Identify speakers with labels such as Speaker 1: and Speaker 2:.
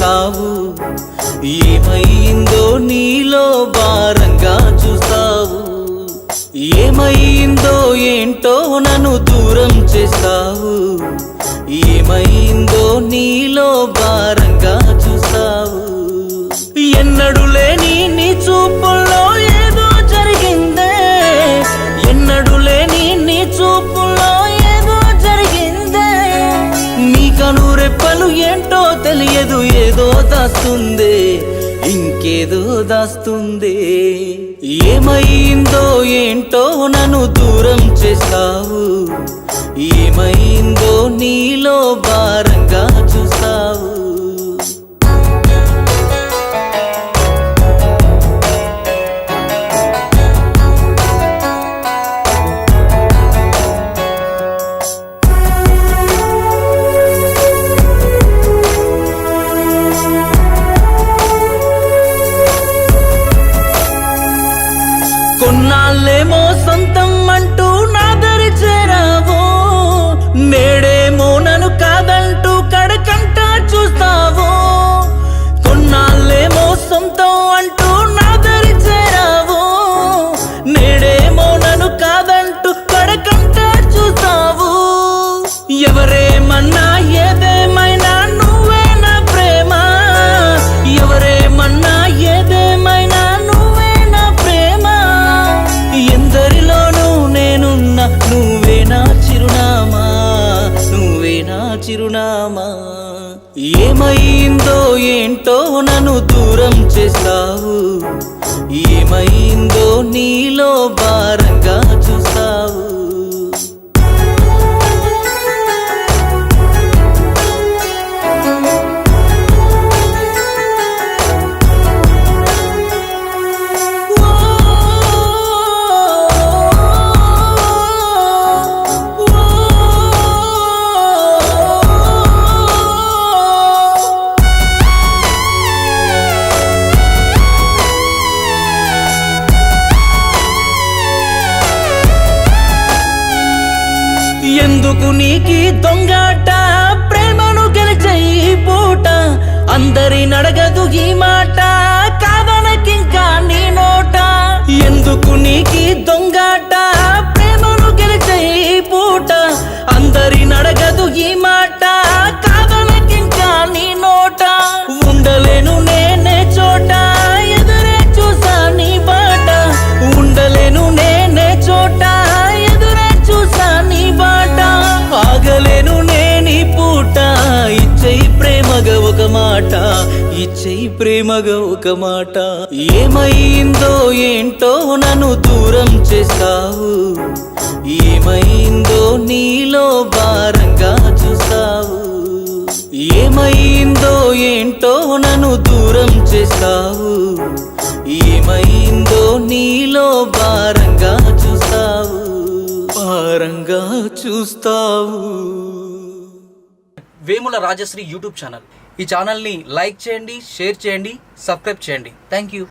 Speaker 1: చేస్తావు. ఏమైందో నీలో భారంగా చూస్తావు. ఏమైందో ఏంటో నన్ను దూరం చేస్తావు. ఏమైందో నీలో భారంగా చూస్తావు. ఎన్నడు లేని నీ చూపుల్లో ఏదో జరిగిందే. ఎన్నడు లేని నీ చూపుల్లో ఏదో జరిగిందే. నీ కనురెప్పలు ఏంటో తెలియదు, ఏదో దాస్తుందే, ఇంకేదో దాస్తుందే. ఏమైందో ఏంటో నన్ను దూరం చేస్తావు. ఏమైందో నీలో భారంగా చూస్తావు. కొన్నాళ్ళేమో సొంతం అంటూ నా దరి చేరావు. నేడేమో నన్ను కాదంటూ కడకంట చూస్తావు. కొన్నాళ్ళేమో సొంతం అంటూ నా దరి చేరావు. నేడేమో నన్ను కాదంటూ కడకంట చూస్తావు. ఎవరేమన్నా ఏదేమైనా నువ్వే నా ప్రేమ. ఎవరేమన్నా ఏదేమైనా నువ్వే నా ప్రేమ. ఎందరిలోనూ నేనున్నా నువ్వే నా చిరునామా, నువ్వే నా చిరునామా. ఏమైందో ఏంటో నన్ను దూరం చేస్తావు. ఏమైందో నీలో భారంగా చూస్తావు. ఎందుకు నీకి దొంగాట, ప్రేమను గెలిచే ఈ పూట. అందరి నడగదు ఈ మాట, కాదనకింకా నీ నోట. ఎందుకు నీకి దొంగాట, ప్రేమను గెలిచే ఈ పూట. అందరి నడగదు ఈ మాట, కాదనకింకా నీ నోట. ఉండలేను నేనే చోట, ఎదురే చూసా నీ బాట. ఉండలేను నేనే చోట, ఎదురే చూసా నీ బాట. ఆగలేను నేనీ పూట, ఇచ్చేయి ప్రేమగా ఒక మాట, ఇచ్చేయి ప్రేమగా ఒక మాట. ఏమైందో ఏంటో నన్ను దూరం చేస్తావు. ఏమైందో నీలో భారంగా చూస్తావు. ఏమైందో ఏంటో నన్ను దూరం చేస్తావు. ఏమైందో నీలో భారంగా చూస్తావు, భారంగా చూస్తావు.
Speaker 2: Vemula Rajashri YouTube channel. ఈ ఛానల్ని లైక్ చేయండి, షేర్ చేయండి, సబ్స్క్రైబ్ చేయండి. Thank you.